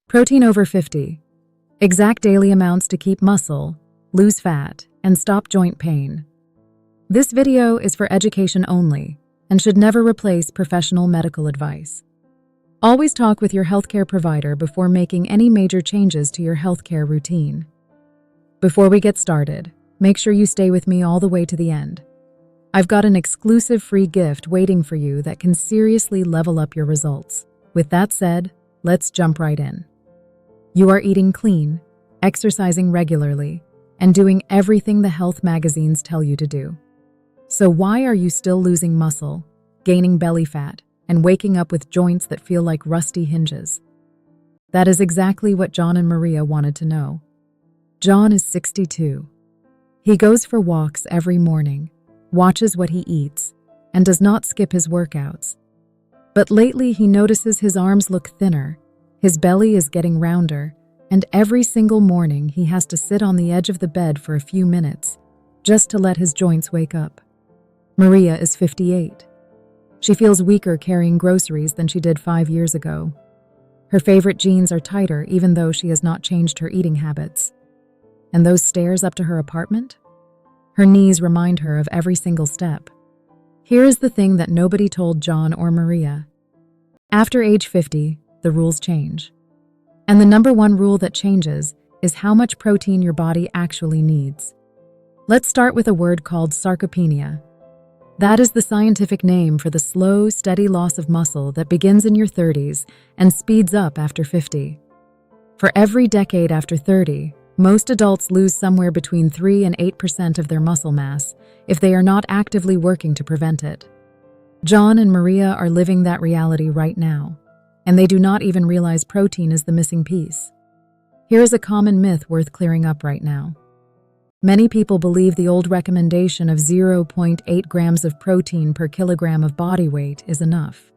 Protein over 50. Exact daily amounts to keep muscle, lose fat, and stop joint pain. This video is for education only and should never replace professional medical advice. Always talk with your healthcare provider before making any major changes to your healthcare routine. Before we get started, make sure you stay with me all the way to the end. I've got an exclusive free gift waiting for you that can seriously level up your results. With that said, let's jump right in. You are eating clean, exercising regularly, and doing everything the health magazines tell you to do. So why are you still losing muscle, gaining belly fat, and waking up with joints that feel like rusty hinges? That is exactly what John and Maria wanted to know. John is 62. He goes for walks every morning, watches what he eats, and does not skip his workouts. But lately he notices his arms look thinner, his belly is getting rounder, and every single morning he has to sit on the edge of the bed for a few minutes just to let his joints wake up. Maria is 58. She feels weaker carrying groceries than she did 5 years ago. Her favorite jeans are tighter even though she has not changed her eating habits. And those stairs up to her apartment? Her knees remind her of every single step. Here is the thing that nobody told John or Maria. After age 50, the rules change. And the number one rule that changes is how much protein your body actually needs. Let's start with a word called sarcopenia. That is the scientific name for the slow, steady loss of muscle that begins in your 30s and speeds up after 50. For every decade after 30, most adults lose somewhere between 3 and 8% of their muscle mass if they are not actively working to prevent it. John and Maria are living that reality right now, and they do not even realize protein is the missing piece. Here is a common myth worth clearing up right now. Many people believe the old recommendation of 0.8 grams of protein per kilogram of body weight is enough.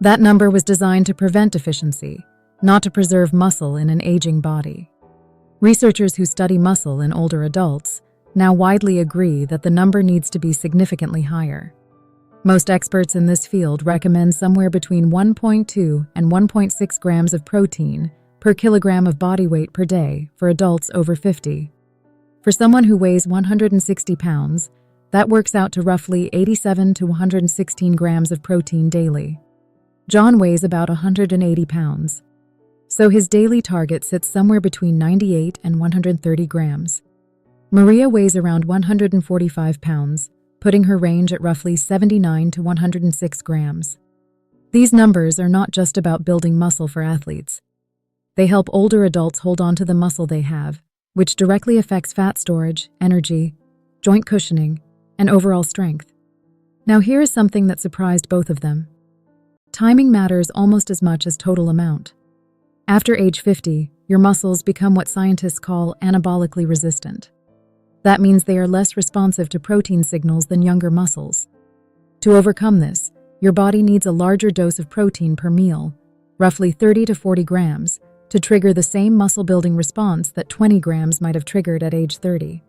That number was designed to prevent deficiency, not to preserve muscle in an aging body. Researchers who study muscle in older adults now widely agree that the number needs to be significantly higher. Most experts in this field recommend somewhere between 1.2 and 1.6 grams of protein per kilogram of body weight per day for adults over 50. For someone who weighs 160 pounds, that works out to roughly 87 to 116 grams of protein daily. John weighs about 180 pounds, so his daily target sits somewhere between 98 and 130 grams. Maria weighs around 145 pounds, putting her range at roughly 79 to 106 grams. These numbers are not just about building muscle for athletes. They help older adults hold on to the muscle they have, which directly affects fat storage, energy, joint cushioning, and overall strength. Now here is something that surprised both of them. Timing matters almost as much as total amount. After age 50, your muscles become what scientists call anabolically resistant. That means they are less responsive to protein signals than younger muscles. To overcome this, your body needs a larger dose of protein per meal, roughly 30 to 40 grams, to trigger the same muscle-building response that 20 grams might have triggered at age 30.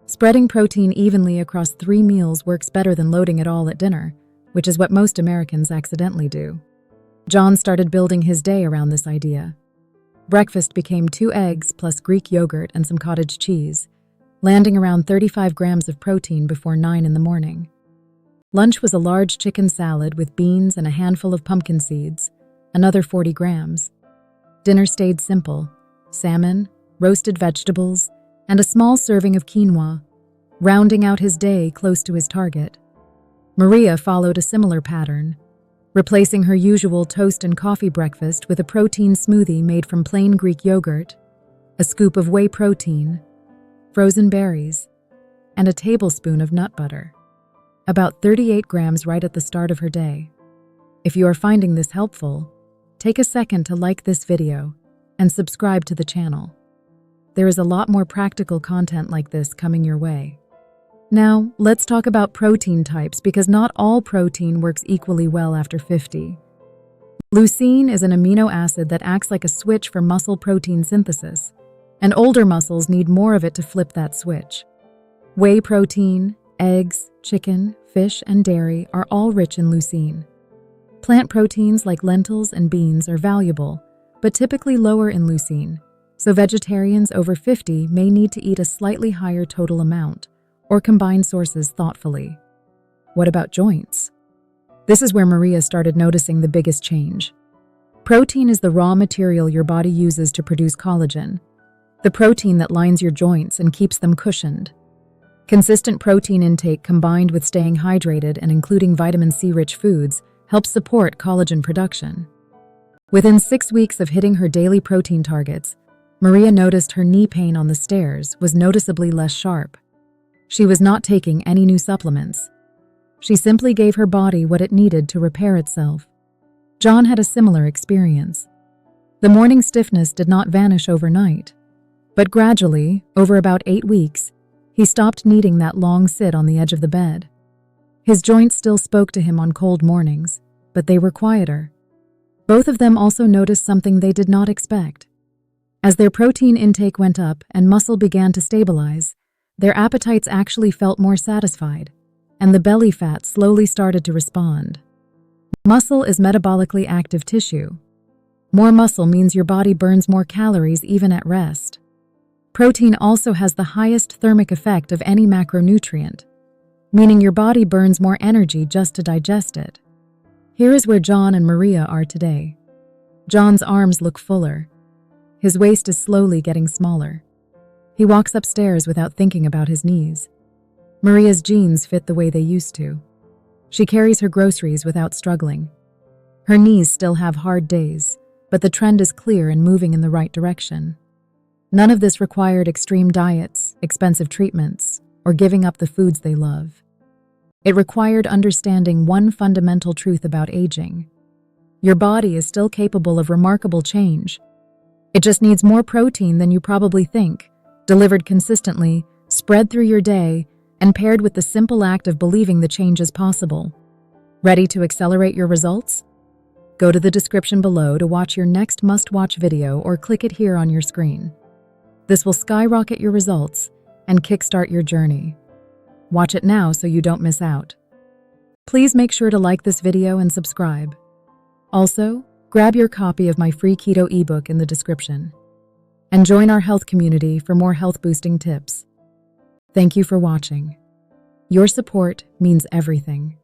Spreading protein evenly across 3 meals works better than loading it all at dinner, which is what most Americans accidentally do. John started building his day around this idea. Breakfast became 2 eggs plus Greek yogurt and some cottage cheese, landing around 35 grams of protein before 9 in the morning. Lunch was a large chicken salad with beans and a handful of pumpkin seeds, another 40 grams. Dinner stayed simple: salmon, roasted vegetables, and a small serving of quinoa, rounding out his day close to his target. Maria followed a similar pattern, replacing her usual toast and coffee breakfast with a protein smoothie made from plain Greek yogurt, a scoop of whey protein, frozen berries, and a tablespoon of nut butter. About 38 grams right at the start of her day. If you are finding this helpful, take a second to like this video and subscribe to the channel. There is a lot more practical content like this coming your way. Now, let's talk about protein types because not all protein works equally well after 50. Leucine is an amino acid that acts like a switch for muscle protein synthesis, and older muscles need more of it to flip that switch. Whey protein, eggs, chicken, fish, and dairy are all rich in leucine. Plant proteins like lentils and beans are valuable, but typically lower in leucine, so vegetarians over 50 may need to eat a slightly higher total amount or combine sources thoughtfully. What about joints? This is where Maria started noticing the biggest change. Protein is the raw material your body uses to produce collagen, the protein that lines your joints and keeps them cushioned. Consistent protein intake combined with staying hydrated and including vitamin C-rich foods helps support collagen production. Within 6 weeks of hitting her daily protein targets, Maria noticed her knee pain on the stairs was noticeably less sharp. She was not taking any new supplements. She simply gave her body what it needed to repair itself. John had a similar experience. The morning stiffness did not vanish overnight, but gradually, over about 8 weeks, he stopped needing that long sit on the edge of the bed. His joints still spoke to him on cold mornings, but they were quieter. Both of them also noticed something they did not expect. As their protein intake went up and muscle began to stabilize, their appetites actually felt more satisfied, and the belly fat slowly started to respond. Muscle is metabolically active tissue. More muscle means your body burns more calories even at rest. Protein also has the highest thermic effect of any macronutrient, meaning your body burns more energy just to digest it. Here is where John and Maria are today. John's arms look fuller. His waist is slowly getting smaller. He walks upstairs without thinking about his knees. Maria's jeans fit the way they used to. She carries her groceries without struggling. Her knees still have hard days, but the trend is clear and moving in the right direction. None of this required extreme diets, expensive treatments, or giving up the foods they love. It required understanding one fundamental truth about aging. Your body is still capable of remarkable change. It just needs more protein than you probably think, delivered consistently, spread through your day, and paired with the simple act of believing the change is possible. Ready to accelerate your results? Go to the description below to watch your next must-watch video or click it here on your screen. This will skyrocket your results and kickstart your journey. Watch it now so you don't miss out. Please make sure to like this video and subscribe. Also, grab your copy of my free keto ebook in the description. And join our health community for more health-boosting tips. Thank you for watching. Your support means everything.